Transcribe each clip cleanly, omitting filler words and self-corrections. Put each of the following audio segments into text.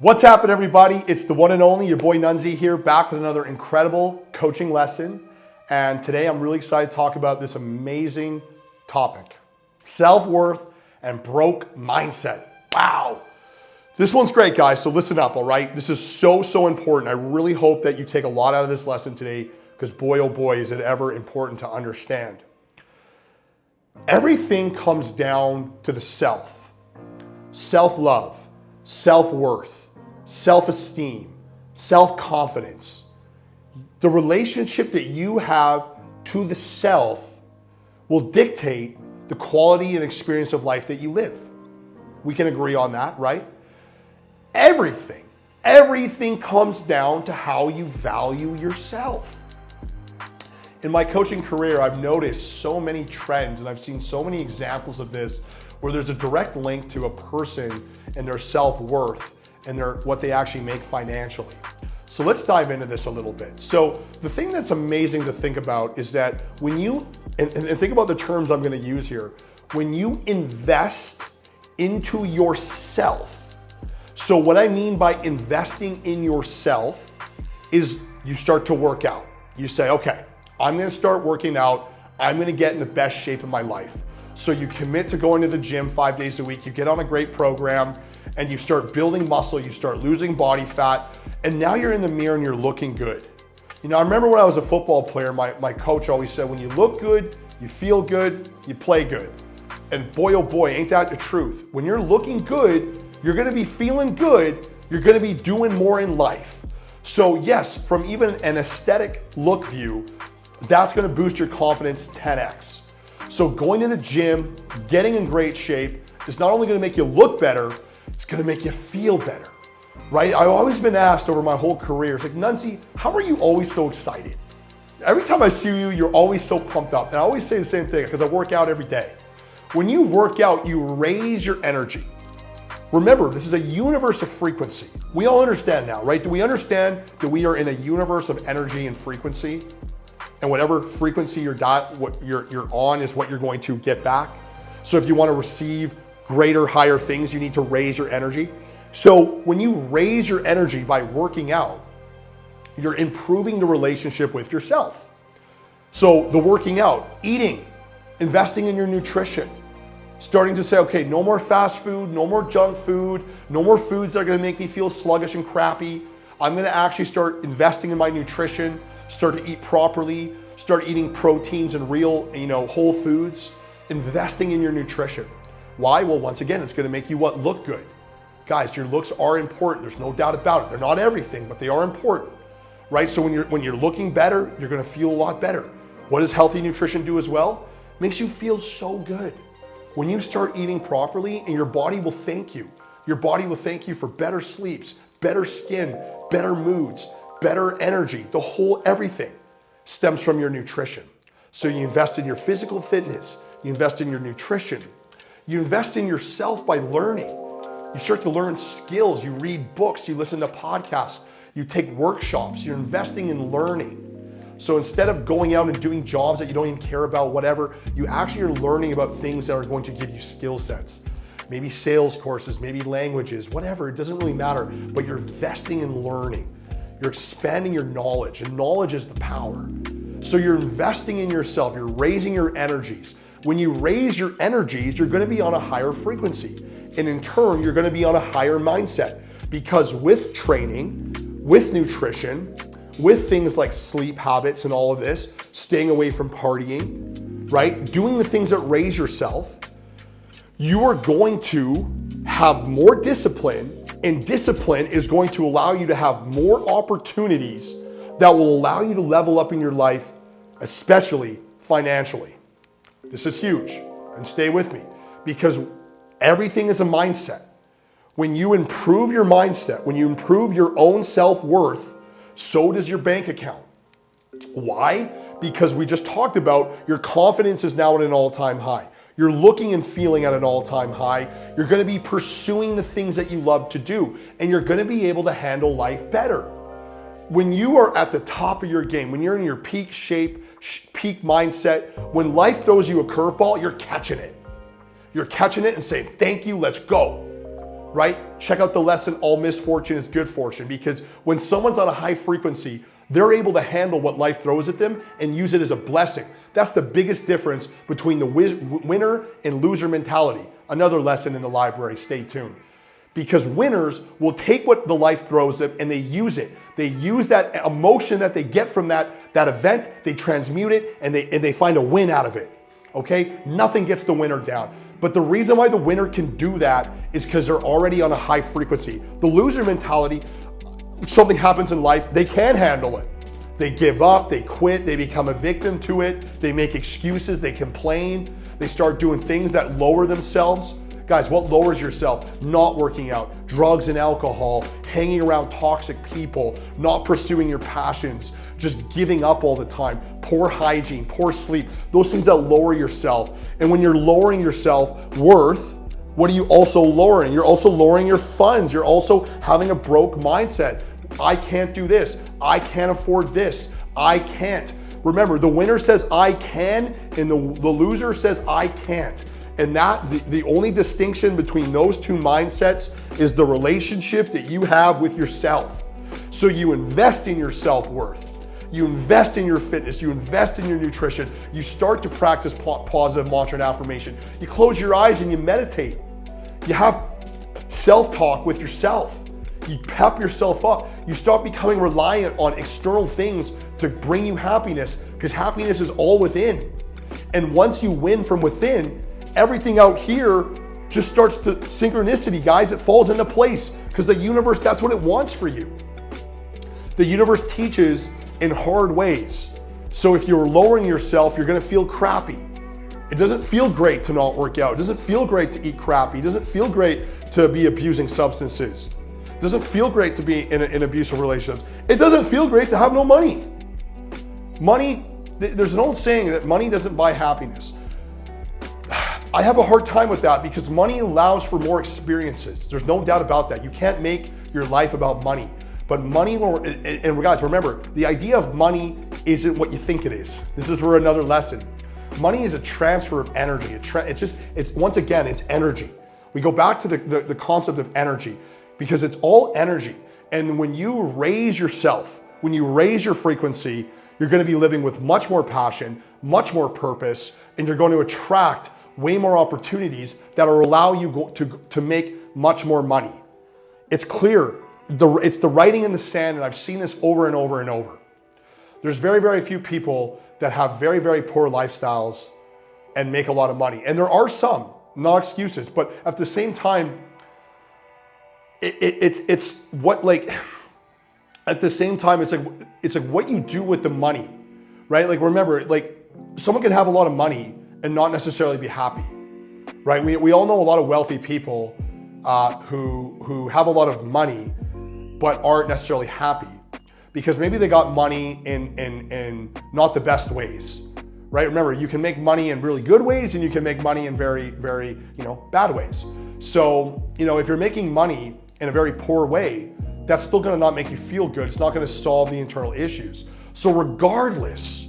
What's happening, everybody? It's the one and only, your boy Nunzi here, back with another incredible coaching lesson. And today I'm really excited to talk about this amazing topic, self-worth and broke mindset. Wow. This one's great, guys, so listen up, all right? This is so important. I really hope that you take a lot out of this lesson today, because boy, oh boy, is it ever important to understand. Everything comes down to the self. Self-love, self-worth, self-esteem, self-confidence. The relationship that you have to the self will dictate the quality and experience of life that you live. We can agree on that, right? Everything comes down to how you value yourself. In my coaching career, I've noticed so many trends and I've seen so many examples of this where there's a direct link to a person and their self-worth and what they actually make financially. So let's dive into this a little bit. So the thing that's amazing to think about is that when you, and think about the terms I'm gonna use here, when you invest into yourself. So what I mean by investing in yourself is you start to work out. You say, okay, I'm gonna start working out. I'm gonna get in the best shape of my life. So you commit to going to the gym 5 days a week, you get on a great program, and you start building muscle, you start losing body fat, and now you're in the mirror and you're looking good. You know, I remember when I was a football player, my coach always said, when you look good, you feel good, you play good. And boy, oh boy, ain't that the truth. When you're looking good, you're gonna be feeling good, you're gonna be doing more in life. So yes, from even an aesthetic look view, that's gonna boost your confidence 10x. So going to the gym, getting in great shape, is not only gonna make you look better, it's gonna make you feel better, right? I've always been asked over my whole career, it's like, Nunzi, how are you always so excited? Every time I see you, you're always so pumped up. And I always say the same thing because I work out every day. When you work out, you raise your energy. Remember, this is a universe of frequency. We all understand now, right? Do we understand that we are in a universe of energy and frequency? And whatever frequency you're on is what you're going to get back. So if you want to receive greater, higher things, you need to raise your energy. So when you raise your energy by working out, you're improving the relationship with yourself. So the working out, eating, investing in your nutrition, starting to say, okay, no more fast food, no more junk food, no more foods that are gonna make me feel sluggish and crappy. I'm gonna actually start investing in my nutrition, start to eat properly, start eating proteins and real, whole foods, investing in your nutrition. Why? Well, once again, it's gonna make you what? Look good. Guys, your looks are important. There's no doubt about it. They're not everything, but they are important, right? So when you're looking better, you're gonna feel a lot better. What does healthy nutrition do as well? It makes you feel so good. When you start eating properly, and your body will thank you. Your body will thank you for better sleeps, better skin, better moods, better energy. The whole everything stems from your nutrition. So you invest in your physical fitness, you invest in your nutrition, you invest in yourself by learning. You start to learn skills, you read books, you listen to podcasts, you take workshops, you're investing in learning. So instead of going out and doing jobs that you don't even care about, whatever, you actually are learning about things that are going to give you skill sets. Maybe sales courses, maybe languages, whatever, it doesn't really matter, but you're investing in learning. You're expanding your knowledge, and knowledge is the power. So you're investing in yourself, you're raising your energies. When you raise your energies, you're gonna be on a higher frequency. And in turn, you're gonna be on a higher mindset, because with training, with nutrition, with things like sleep habits and all of this, staying away from partying, right? Doing the things that raise yourself, you are going to have more discipline, and discipline is going to allow you to have more opportunities that will allow you to level up in your life, especially financially. This is huge, and stay with me, because everything is a mindset. When you improve your mindset, when you improve your own self-worth, so does your bank account. Why? Because we just talked about your confidence is now at an all-time high. You're looking and feeling at an all-time high. You're gonna be pursuing the things that you love to do, and you're gonna be able to handle life better. When you are at the top of your game, when you're in your peak shape, peak mindset, when life throws you a curveball, you're catching it. You're catching it and saying, thank you, let's go. right? Check out the lesson, all misfortune is good fortune, because when someone's on a high frequency, they're able to handle what life throws at them and use it as a blessing. That's the biggest difference between the winner and loser mentality. Another lesson in the library, stay tuned. Because winners will take what the life throws them and they use it. They use that emotion that they get from that event, they transmute it, and they find a win out of it, okay? Nothing gets the winner down. But the reason why the winner can do that is because they're already on a high frequency. The loser mentality, if something happens in life, they can't handle it. They give up, they quit, they become a victim to it, they make excuses, they complain, they start doing things that lower themselves. Guys, what lowers yourself? Not working out, drugs and alcohol, hanging around toxic people, not pursuing your passions, just giving up all the time, poor hygiene, poor sleep, those things that lower yourself. And when you're lowering your self-worth, what are you also lowering? You're also lowering your funds. You're also having a broke mindset. I can't do this. I can't afford this. I can't. Remember, the winner says I can, and the loser says I can't. And that the only distinction between those two mindsets is the relationship that you have with yourself. So you invest in your self-worth. You invest in your fitness, you invest in your nutrition, you start to practice positive mantra and affirmation. You close your eyes and you meditate. You have self-talk with yourself. You pep yourself up. You start becoming reliant on external things to bring you happiness, because happiness is all within. And once you win from within, everything out here just starts to synchronicity, guys. It falls into place because the universe, that's what it wants for you. The universe teaches in hard ways. So if you're lowering yourself, you're gonna feel crappy. It doesn't feel great to not work out. It doesn't feel great to eat crappy. It doesn't feel great to be abusing substances. It doesn't feel great to be in abusive relationships. It doesn't feel great to have no money. Money, there's an old saying that money doesn't buy happiness. I have a hard time with that because money allows for more experiences. There's no doubt about that. You can't make your life about money. But money, and guys, remember, the idea of money isn't what you think it is. This is for another lesson. Money is a transfer of energy. It's once again, it's energy. We go back to the concept of energy because it's all energy. And when you raise yourself, when you raise your frequency, you're going to be living with much more passion, much more purpose, and you're going to attract way more opportunities that will allow you to make much more money. It's clear. It's the writing in the sand, and I've seen this over and over and over. There's very, very few people that have very, very poor lifestyles and make a lot of money. And there are some, not excuses, but at the same time, it's what like, at the same time, it's like what you do with the money, right? Like remember, like someone can have a lot of money and not necessarily be happy, right? We all know a lot of wealthy people who have a lot of money but aren't necessarily happy because maybe they got money in not the best ways, right? Remember, you can make money in really good ways and you can make money in very, very, bad ways. So, if you're making money in a very poor way, that's still gonna not make you feel good. It's not gonna solve the internal issues. So regardless,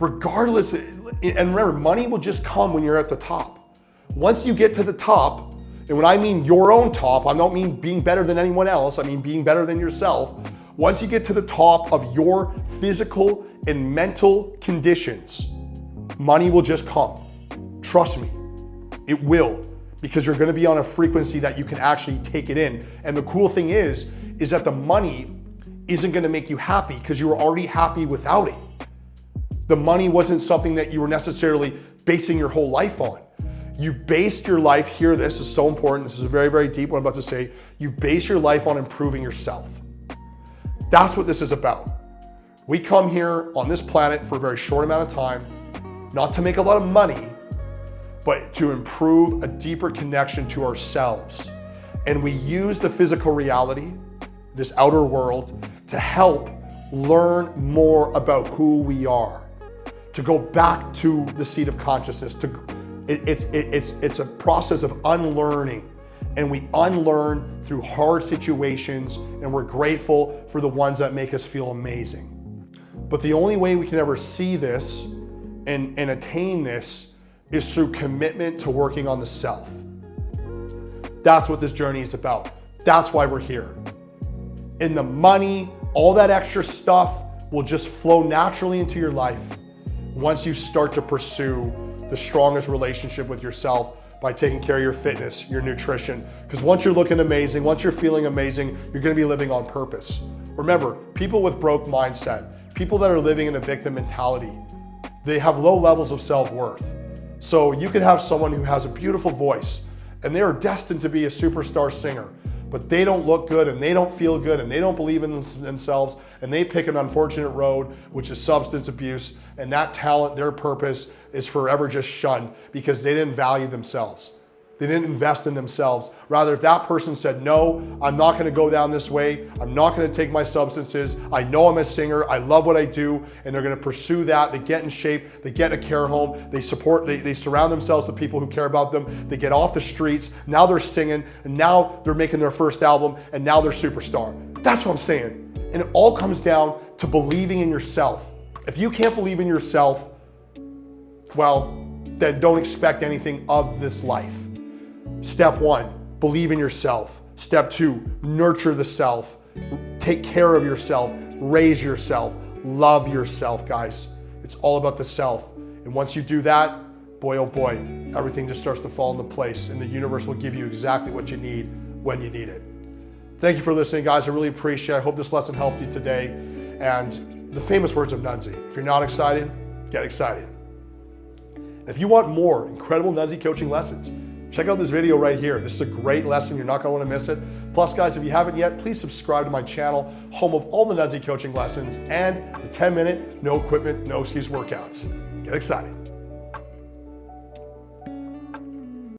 and remember, money will just come when you're at the top. Once you get to the top, and when I mean your own top, I don't mean being better than anyone else, I mean being better than yourself. Once you get to the top of your physical and mental conditions, money will just come. Trust me, it will, because you're gonna be on a frequency that you can actually take it in. And the cool thing is that the money isn't gonna make you happy because you were already happy without it. The money wasn't something that you were necessarily basing your whole life on. You based your life, hear this is so important, this is very, very deep what I'm about to say, you base your life on improving yourself. That's what this is about. We come here on this planet for a very short amount of time, not to make a lot of money, but to improve a deeper connection to ourselves. And we use the physical reality, this outer world, to help learn more about who we are, to go back to the seat of consciousness, it's a process of unlearning, and we unlearn through hard situations, and we're grateful for the ones that make us feel amazing. But the only way we can ever see this and attain this is through commitment to working on the self. That's what this journey is about. That's why we're here. And the money, all that extra stuff will just flow naturally into your life once you start to pursue the strongest relationship with yourself by taking care of your fitness, your nutrition. Because once you're looking amazing, once you're feeling amazing, you're gonna be living on purpose. Remember, people with broke mindset, people that are living in a victim mentality, they have low levels of self-worth. So you could have someone who has a beautiful voice and they are destined to be a superstar singer, but they don't look good and they don't feel good and they don't believe in themselves and they pick an unfortunate road, which is substance abuse, and that talent, their purpose is forever just shunned because they didn't value themselves. They didn't invest in themselves. Rather, if that person said, no, I'm not gonna go down this way, I'm not gonna take my substances, I know I'm a singer, I love what I do, and they're gonna pursue that, they get in shape, they get a care home, they surround themselves with people who care about them, they get off the streets, now they're singing, and now they're making their first album, and now they're superstar. That's what I'm saying. And it all comes down to believing in yourself. If you can't believe in yourself, well, then don't expect anything of this life. Step 1, believe in yourself. Step 2, nurture the self. Take care of yourself. Raise yourself. Love yourself, guys. It's all about the self. And once you do that, boy, oh boy, everything just starts to fall into place and the universe will give you exactly what you need when you need it. Thank you for listening, guys. I really appreciate it. I hope this lesson helped you today. And the famous words of Nunzi, if you're not excited, get excited. If you want more incredible Nunzi coaching lessons, check out this video right here. This is a great lesson. You're not going to want to miss it. Plus, guys, if you haven't yet, please subscribe to my channel, home of all the Nunzi coaching lessons and the 10-minute, no equipment, no excuse workouts. Get excited.